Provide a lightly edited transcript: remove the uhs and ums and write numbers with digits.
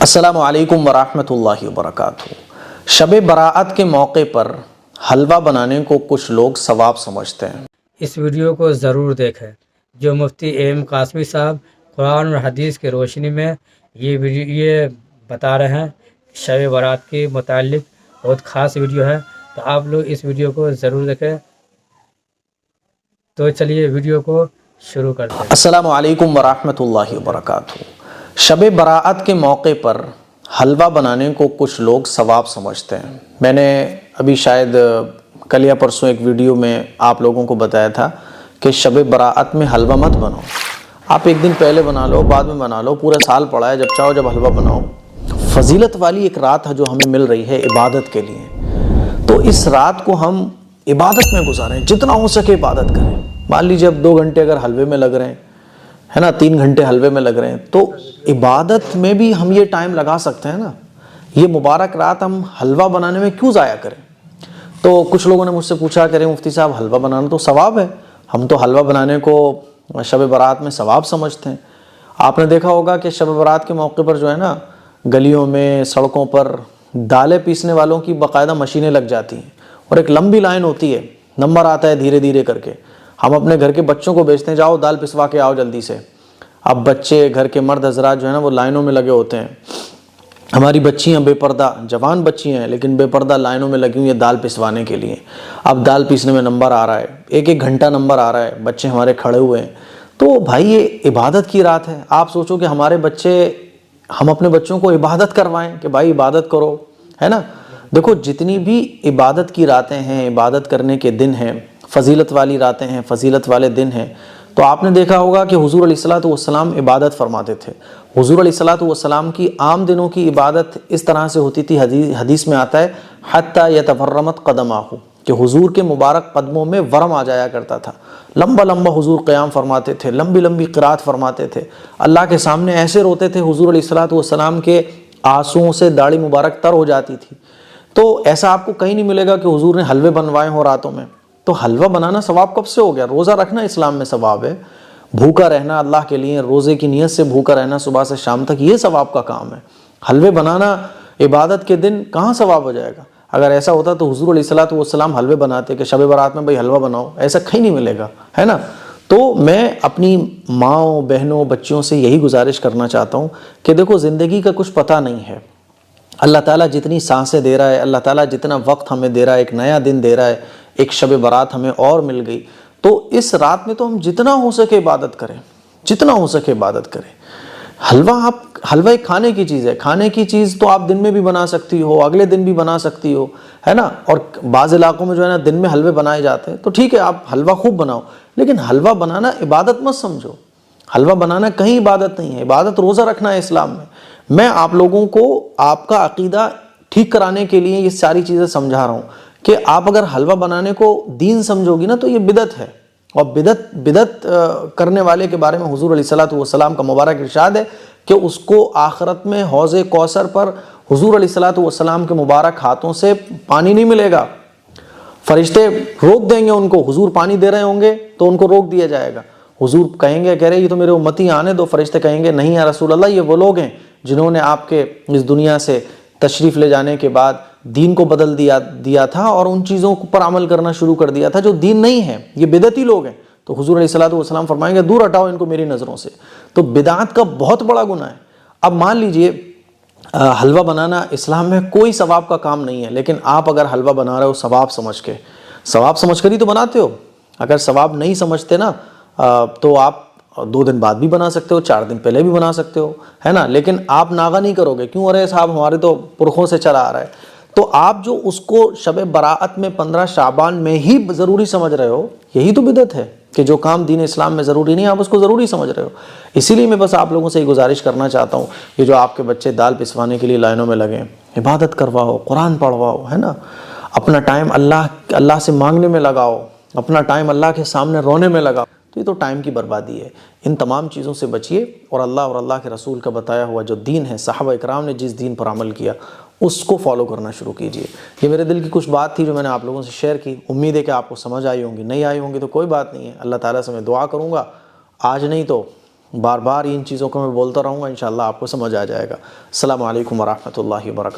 अस्सलामु अलैकुम वरहमतुल्लाहि वबरकातुहू। शब बराअत के मौके पर हलवा बनाने को कुछ लोग सवाब समझते हैं। इस वीडियो को ज़रूर देखें जो मुफ्ती एम कासमी साहब कुरान और हदीस की रोशनी में ये बता रहे हैं। शब बारात के मुतालिक बहुत ख़ास वीडियो है, तो आप लोग इस वीडियो को ज़रूर देखें। तो चलिए वीडियो को शुरू करते हैं। अस्सलामु अलैकुम वरहमतुल्लाहि वबरकातुहू। शब बराअत के मौके पर हलवा बनाने को कुछ लोग सवाब समझते हैं। मैंने अभी शायद कल या परसों एक वीडियो में आप लोगों को बताया था कि शब बराअत में हलवा मत बनाओ। आप एक दिन पहले बना लो, बाद में बना लो, पूरा साल पड़ा है, जब चाहो जब हलवा बनाओ। फजीलत वाली एक रात है जो हमें मिल रही है इबादत के लिए, तो इस रात को हम इबादत में गुजारें, जितना हो सके इबादत करें। मान लीजिए अब 2 घंटे अगर हलवे में लग रहे हैं, है ना, 3 घंटे हलवे में लग रहे हैं, तो इबादत में भी हम ये टाइम लगा सकते हैं ना। ये मुबारक रात हम हलवा बनाने में क्यों ज़ाया करें। तो कुछ लोगों ने मुझसे पूछा करें मुफ्ती साहब हलवा बनाना तो सवाब है, हम तो हलवा बनाने को शब बारात में सवाब समझते हैं। आपने देखा होगा कि शब बारात के मौके पर जो है ना, गलियों में, सड़कों पर दालें पीसने वालों की बाकायदा मशीनें लग जाती हैं और एक लंबी लाइन होती है, नंबर आता है धीरे धीरे करके। हम अपने घर के बच्चों को भेजते हैं, जाओ दाल पिसवा के आओ जल्दी से। अब बच्चे, घर के मर्द हजरात जो है ना, वो लाइनों में लगे होते हैं। हमारी बच्चियां बेपर्दा, जवान बच्चियां हैं लेकिन बेपर्दा लाइनों में लगी हुई है दाल पिसवाने के लिए। अब दाल पीसने में नंबर आ रहा है, 1-1 घंटा नंबर आ रहा है, बच्चे हमारे खड़े हुए हैं। तो भाई ये इबादत की रात है। आप सोचो कि हमारे बच्चे, हम अपने बच्चों को इबादत करवाएं कि भाई इबादत करो, है ना। देखो जितनी भी इबादत की रातें हैं, इबादत करने के दिन हैं, फजीलत वाली रातें हैं, फजीलत वाले दिन हैं, तो आपने देखा होगा कि हुजूर अलैहिस्सलातु वस्सलाम इबादत फरमाते थे। हुजूर अलैहिस्सलातु वस्सलाम की आम दिनों की इबादत इस तरह से होती थी, हदीस में आता है हत्ता यतवर्रमत क़दमाहु, कि हुजूर के मुबारक कदमों में वरम आ जाया करता था। लंबा लंबा हुजूर क़याम फरमाते थे, लंबी लंबी क़िरात फरमाते थे, अल्लाह के सामने ऐसे रोते थे, हुजूर अलैहिस्सलातु वस्सलाम के आंसुओं से दाढ़ी मुबारक तर हो जाती थी। तो ऐसा आपको कहीं नहीं मिलेगा कि हुजूर ने हलवे बनवाए हों रातों में। तो हलवा बनाना सवाब कब से हो गया। रोज़ा रखना इस्लाम में सवाब है, भूखा रहना अल्लाह के लिए, रोज़े की नीयत से भूखा रहना सुबह से शाम तक, ये सवाब का काम है। हलवे बनाना इबादत के दिन कहाँ सवाब हो जाएगा। अगर ऐसा होता तो हुजूर अलैहिस्सलातु वस्सलाम हलवे बनाते कि शब बारात में भाई हलवा बनाओ, ऐसा कहीं नहीं मिलेगा, है ना। तो मैं अपनी माँओं, बहनों, बच्चियों से यही गुजारिश करना चाहता हूँ कि देखो ज़िंदगी का कुछ पता नहीं है। अल्लाह ताला जितनी सांसें दे रहा है, अल्लाह ताला जितना वक्त हमें दे रहा है, एक नया दिन दे रहा है, एक शब बारात हमें और मिल गई, तो इस रात में तो हम जितना हो सके इबादत करें, जितना हो सके इबादत करें। हलवा एक खाने की चीज़ है, खाने की चीज़ तो आप दिन में भी बना सकती हो, अगले दिन भी बना सकती हो, है ना। और बाज़ इलाकों में जो है ना दिन में हलवे बनाए जाते हैं, तो ठीक है आप हलवा खूब बनाओ, लेकिन हलवा बनाना इबादत मत समझो। हलवा बनाना कहीं इबादत नहीं है, इबादत रोज़ा रखना है इस्लाम में। मैं आप लोगों को आपका अकीदा ठीक कराने के लिए ये सारी चीज़ें समझा रहा हूँ कि आप अगर हलवा बनाने को दीन समझोगी ना तो ये बिदत है। और बिदत करने वाले के बारे में हुजूर अलैहिस्सलातु वस्सलाम का मुबारक इरशाद है कि उसको आखिरत में हौज़े कौसर पर हुजूर अलैहिस्सलातु वस्सलाम के मुबारक हाथों से पानी नहीं मिलेगा। फरिश्ते रोक देंगे उनको, हुजूर पानी दे रहे होंगे तो उनको रोक दिया जाएगा। हुजूर कहेंगे, कह रहे ये तो मेरे उम्मती आने दो। फरिश्ते कहेंगे नहीं या रसूल अल्लाह, ये वो लोग हैं जिन्होंने आपके इस दुनिया से तशरीफ़ ले जाने के बाद दीन को बदल दिया था और उन चीज़ों पर अमल करना शुरू कर दिया था जो दीन नहीं है, ये बिदती लोग हैं। तो हुजूर अलैहिस्सलातु वस्सलाम फरमाएंगे दूर हटाओ इनको मेरी नज़रों से। तो बिदात का बहुत बड़ा गुनाह है। अब मान लीजिए हलवा बनाना इस्लाम में कोई सवाब का काम नहीं है, लेकिन आप अगर हलवा बना रहे हो सवाब समझ कर ही तो बनाते हो। अगर सवाब नहीं समझते ना तो आप 2 दिन बाद भी बना सकते हो, 4 दिन पहले भी बना सकते हो, है ना। लेकिन आप नागा नहीं करोगे, क्यों, अरे साहब हमारे तो पुरखों से चला आ रहा है। तो आप जो उसको शब बराअत में 15 शाबान में ही ज़रूरी समझ रहे हो, यही तो बिदत है कि जो काम दीन इस्लाम में ज़रूरी नहीं आप उसको ज़रूरी समझ रहे हो। इसीलिए मैं बस आप लोगों से ये गुजारिश करना चाहता हूँ, ये जो आपके बच्चे दाल पिसवाने के लिए लाइनों में लगे, इबादत करवाओ, कुरान पढ़वाओ, है ना। अपना टाइम अल्लाह से मांगने में लगाओ, अपना टाइम अल्लाह के सामने रोने में लगाओ। तो ये तो टाइम की बर्बादी है। इन तमाम चीज़ों से बचिए और अल्लाह के रसूल का बताया हुआ जो दीन है, सहाबा इकराम ने जिस दीन पर अमल किया उसको फॉलो करना शुरू कीजिए। ये मेरे दिल की कुछ बात थी जो मैंने आप लोगों से शेयर की। उम्मीद है कि आपको समझ आई होंगी, नहीं आई होंगी तो कोई बात नहीं है। अल्लाह ताला से मैं दुआ करूँगा آج نہیں تو بار بار ان چیزوں کو میں بولتا رہوں گا، انشاءاللہ آپ کو سمجھ آ جائے گا۔ السلام علیکم ورحمۃ اللہ وبرکاتہ۔